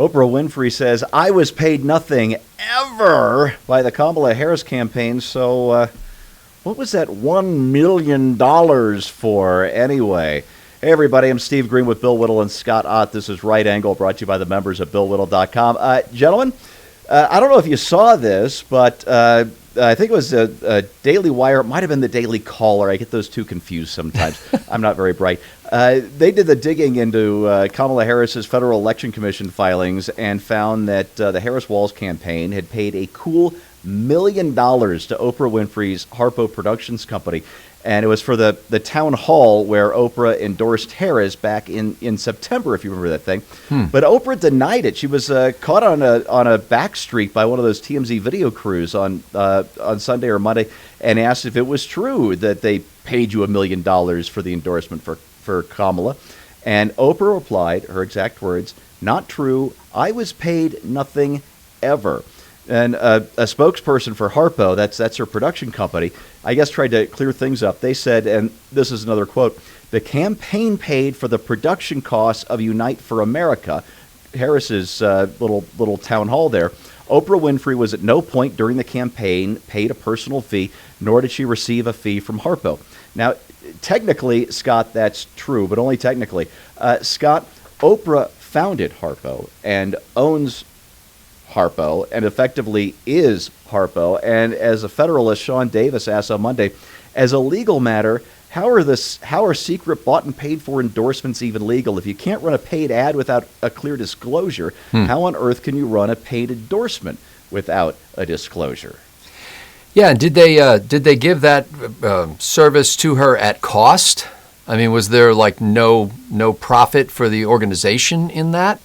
Oprah Winfrey says, I was paid nothing ever by the Kamala Harris campaign, so what was that $1 million for anyway? Hey, everybody, I'm Steve Green with Bill Whittle and Scott Ott. This is Right Angle, brought to you by the members at BillWhittle.com. Gentlemen, I don't know if you saw this, but I think it was a Daily Wire. It might have been the Daily Caller. I get those two confused sometimes. I'm not very bright. They did the digging into Kamala Harris's Federal Election Commission filings and found that the Harris-Walz campaign had paid a cool $1 million to Oprah Winfrey's Harpo Productions Company. And it was for the town hall where Oprah endorsed Harris back in September, if you remember that thing. But Oprah denied it. She was caught on a back street by one of those TMZ video crews on Sunday or Monday, and asked if it was true that they paid you $1 million for the endorsement for Kamala. And Oprah replied, her exact words, "Not true. I was paid nothing ever." And a spokesperson for Harpo, that's her production company, I guess tried to clear things up. They said, and this is another quote, "The campaign paid for the production costs of Unite for America," Harris's little town hall there. Oprah Winfrey was at no point during the campaign paid a personal fee, nor did she receive a fee from Harpo. Now, technically, Scott, that's true, but only technically. Scott, Oprah founded Harpo and owns Harpo and effectively is Harpo. And as a Federalist, Sean Davis asked on Monday, as a legal matter, how are secret bought and paid for endorsements even legal? If you can't run a paid ad without a clear disclosure, how on earth can you run a paid endorsement without a disclosure? Yeah, and did they give that service to her at cost? I mean, was there like no profit for the organization in that?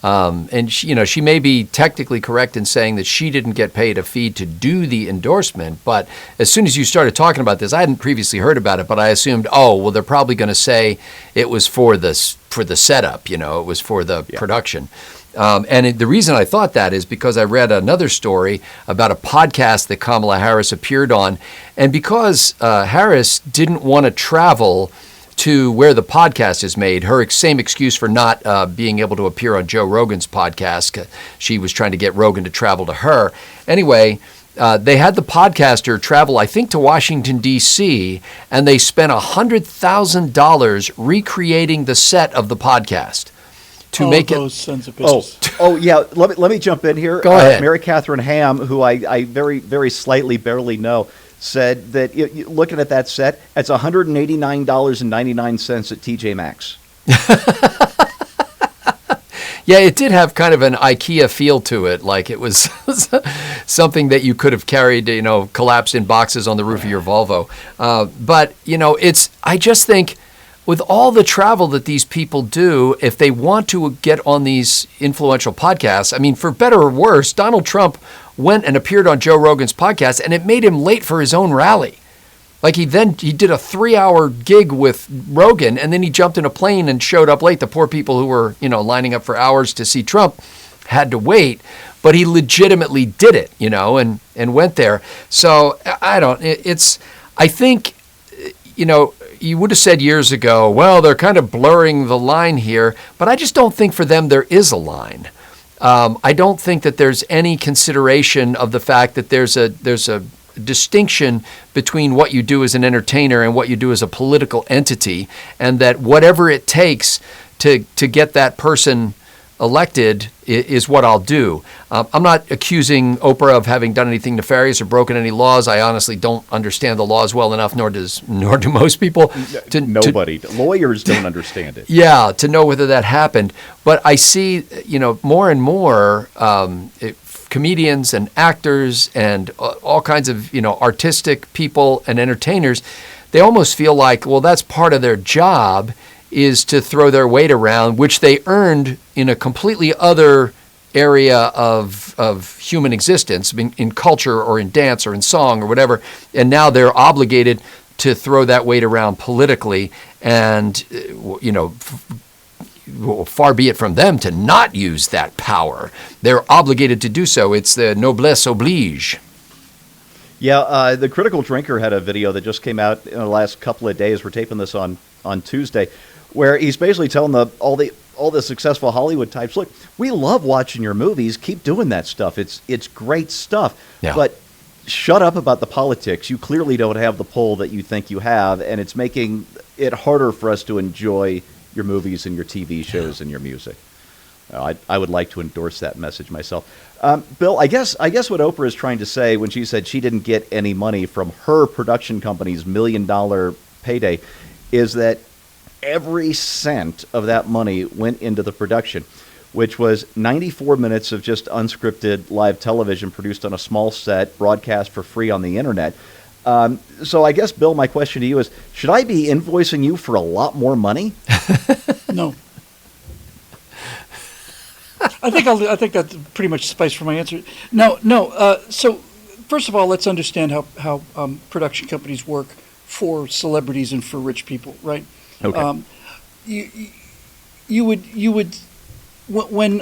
And she may be technically correct in saying that she didn't get paid a fee to do the endorsement, but as soon as you started talking about this, I hadn't previously heard about it, but I assumed, they're probably going to say it was for the setup, it was for the production. The reason I thought that is because I read another story about a podcast that Kamala Harris appeared on, and because Harris didn't want to travel to where the podcast is made, her same excuse for not being able to appear on Joe Rogan's podcast. She was trying to get Rogan to travel to her. Anyway, they had the podcaster travel, I think, to Washington, D.C., and they spent $100,000 recreating the set of the podcast to make those sons of bitches. Yeah. Let me jump in here. Go ahead. Mary Catherine Ham, who I very, very slightly barely know, said that looking at that set, it's $189.99 at TJ Maxx. Yeah, it did have kind of an IKEA feel to it, like it was something that you could have carried, collapsed in boxes on the roof of your Volvo. But I just think with all the travel that these people do, if they want to get on these influential podcasts, I mean, for better or worse, Donald Trump went and appeared on Joe Rogan's podcast, and it made him late for his own rally. Like he did a 3-hour gig with Rogan, and then he jumped in a plane and showed up late. The poor people who were, lining up for hours to see Trump had to wait, but he legitimately did it, and went there. So I think, you would have said years ago, well, they're kind of blurring the line here, but I just don't think for them there is a line. I don't think that there's any consideration of the fact that there's a distinction between what you do as an entertainer and what you do as a political entity, and that whatever it takes to get that person elected is what I'll do. I'm not accusing Oprah of having done anything nefarious or broken any laws. I honestly don't understand the laws well enough, nor do most people. Lawyers don't understand it. Yeah, to know whether that happened. But I see, more and more comedians and actors and all kinds of, artistic people and entertainers, they almost feel like, well, that's part of their job, is to throw their weight around, which they earned in a completely other area of human existence, in culture or in dance or in song or whatever, and now they're obligated to throw that weight around politically, and far be it from them to not use that power. They're obligated to do so. It's the noblesse oblige. Yeah, the Critical Drinker had a video that just came out in the last couple of days. We're taping this on Tuesday, where he's basically telling all all the successful Hollywood types, look, we love watching your movies. Keep doing that stuff. It's great stuff. Yeah. But shut up about the politics. You clearly don't have the pull that you think you have, and it's making it harder for us to enjoy your movies and your TV shows and your music. I would like to endorse that message myself. Bill, I guess what Oprah is trying to say when she said she didn't get any money from her production company's $1 million payday is that every cent of that money went into the production, which was 94 minutes of just unscripted live television produced on a small set, broadcast for free on the internet. So I guess, Bill, my question to you is, should I be invoicing you for a lot more money? No. I think that pretty much suffices for my answer. No. So first of all, let's understand how production companies work for celebrities and for rich people, right? Okay. You would when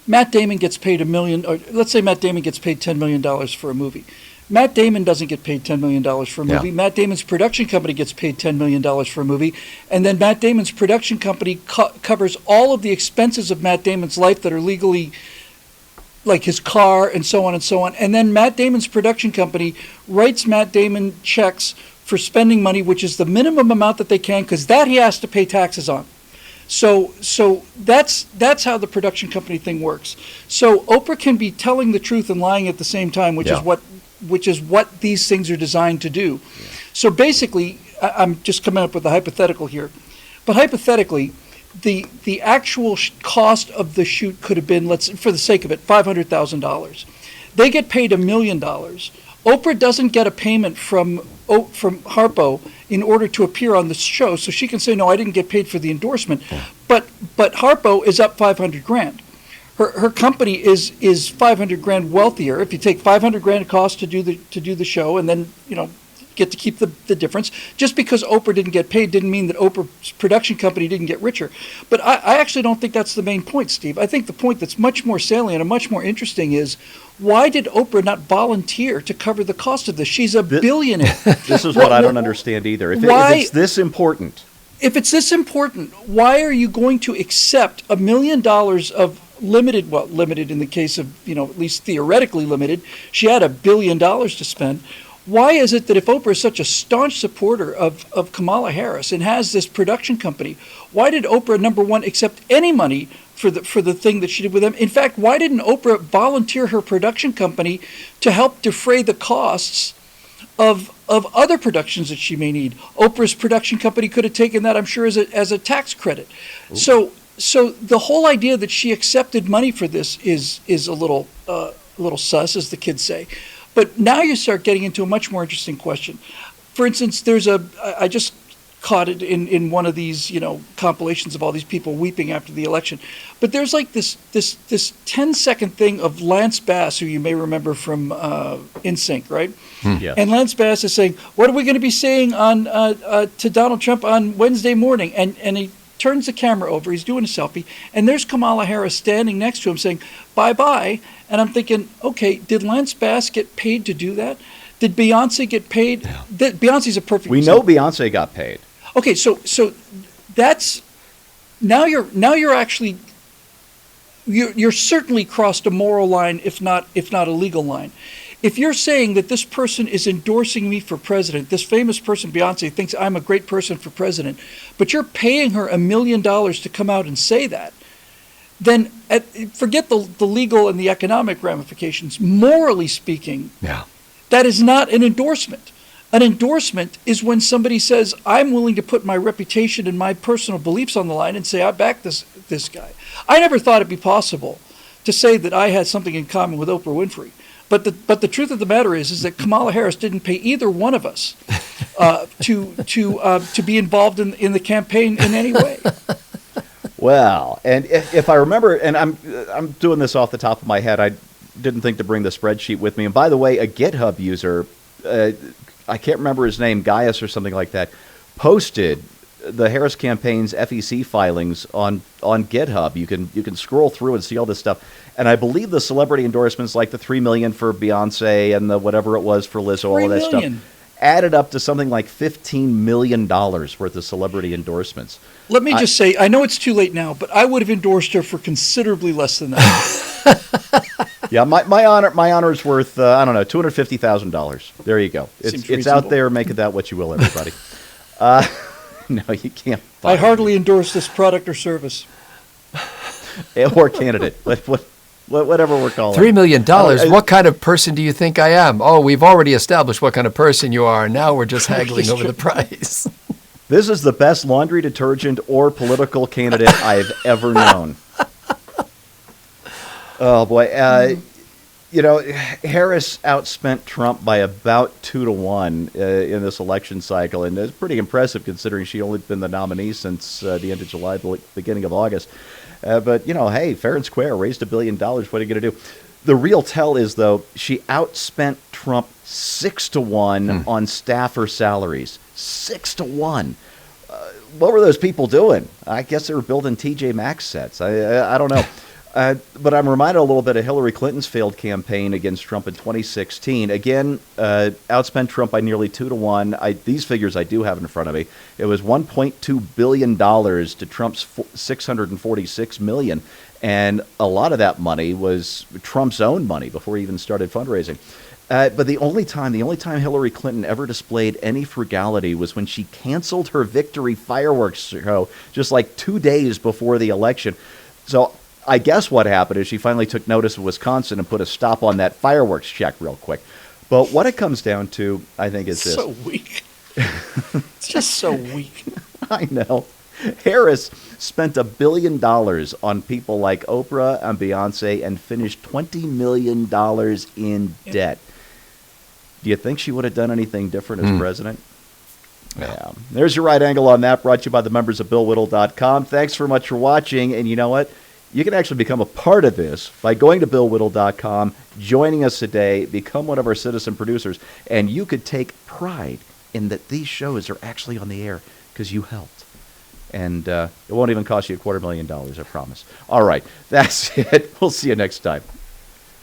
Matt Damon gets paid $1 million, or let's say Matt Damon gets paid $10 million for a movie. Matt Damon doesn't get paid $10 million for a movie. Yeah. Matt Damon's production company gets paid $10 million for a movie. And then Matt Damon's production company covers all of the expenses of Matt Damon's life that are legally, like his car and so on and so on. And then Matt Damon's production company writes Matt Damon checks for spending money, which is the minimum amount that they can, because that he has to pay taxes on. So that's how the production company thing works. So Oprah can be telling the truth and lying at the same time, which is what these things are designed to do. Yeah. So basically, I'm just coming up with a hypothetical here, but hypothetically, the actual cost of the shoot could have been, let's for the sake of it, $500,000. They get paid $1 million. Oprah doesn't get a payment from Harpo in order to appear on the show, so she can say, no, I didn't get paid for the endorsement. But Harpo is up $500,000. Her company is $500,000 wealthier. If you take $500,000 cost to do the show, and then get to keep the difference. Just because Oprah didn't get paid didn't mean that Oprah's production company didn't get richer. But I actually don't think that's the main point, Steve. I think the point that's much more salient and much more interesting is, why did Oprah not volunteer to cover the cost of this? She's a billionaire. This is what I don't understand either. If it's this important. If it's this important, why are you going to accept $1 million of limited in the case of, at least theoretically limited? She had $1 billion to spend. Why is it that if Oprah is such a staunch supporter of Kamala Harris and has this production company, why did Oprah, number one, accept any money for the thing that she did with them? In fact, why didn't Oprah volunteer her production company to help defray the costs of other productions that she may need? Oprah's production company could have taken that, I'm sure, as a tax credit. Ooh. So the whole idea that she accepted money for this is a little sus, as the kids say. But now you start getting into a much more interesting question. For instance, I just caught it in one of these, compilations of all these people weeping after the election. But there's like this 10-second thing of Lance Bass, who you may remember from NSYNC, right? Yeah. And Lance Bass is saying, "What are we going to be saying on to Donald Trump on Wednesday morning?" And he turns the camera over, he's doing a selfie, and there's Kamala Harris standing next to him saying, "Bye-bye." And I'm thinking, okay, did Lance Bass get paid to do that? Did Beyonce get paid? Yeah. Beyonce's a perfect example. We know Beyonce got paid. Okay, so that's now you're actually you're certainly crossed a moral line, if not a legal line. If you're saying that this person is endorsing me for president, this famous person, Beyonce, thinks I'm a great person for president, but you're paying her $1 million to come out and say that, then forget the legal and the economic ramifications. Morally speaking, that is not an endorsement. An endorsement is when somebody says, I'm willing to put my reputation and my personal beliefs on the line and say, I back this guy. I never thought it'd be possible to say that I had something in common with Oprah Winfrey. But the truth of the matter is that Kamala Harris didn't pay either one of us to be involved in the campaign in any way. Well, and if I remember, and I'm doing this off the top of my head, I didn't think to bring the spreadsheet with me. And by the way, a GitHub user, I can't remember his name, Gaius or something like that, posted the Harris campaign's FEC filings on GitHub. You can scroll through and see all this stuff. And I believe the celebrity endorsements, like the $3 million for Beyonce and the whatever it was for Lizzo, all of that stuff. added up to something like $15 million worth of celebrity endorsements. Let me just say, I know it's too late now, but I would have endorsed her for considerably less than that. Yeah, my honor is worth I don't know, $250,000. There you go. It's out there. Make of that what you will, everybody. No, you can't. I hardly endorse this product or service. Or candidate, whatever we're calling. $3 million. What kind of person do you think I am? Oh, we've already established what kind of person you are. Now we're just haggling over the price. This is the best laundry detergent or political candidate I've ever known. Oh boy, Harris outspent Trump by about 2-1 in this election cycle, and it's pretty impressive considering she only been the nominee since the end of July, beginning of August. But hey, fair and square, raised $1 billion. What are you going to do? The real tell is, though, she outspent Trump 6-1 on staffer salaries. 6-1. What were those people doing? I guess they were building TJ Maxx sets. I don't know. But I'm reminded a little bit of Hillary Clinton's failed campaign against Trump in 2016. Again, outspent Trump by nearly 2-1. These figures I do have in front of me. It was $1.2 billion to Trump's $646 million. And a lot of that money was Trump's own money before he even started fundraising. But the only time Hillary Clinton ever displayed any frugality was when she canceled her victory fireworks show just like 2 days before the election. So I guess what happened is she finally took notice of Wisconsin and put a stop on that fireworks check real quick. But what it comes down to, I think, is this. So weak. It's just so weak. I know. Harris spent $1 billion on people like Oprah and Beyonce and finished $20 million in debt. Do you think she would have done anything different as president? Yeah. There's your right angle on that, brought to you by the members of BillWhittle.com. Thanks very much for watching, and you know what? You can actually become a part of this by going to BillWhittle.com, joining us today, become one of our citizen producers, and you could take pride in that these shows are actually on the air because you helped. And it won't even cost you $250,000, I promise. All right, that's it. We'll see you next time.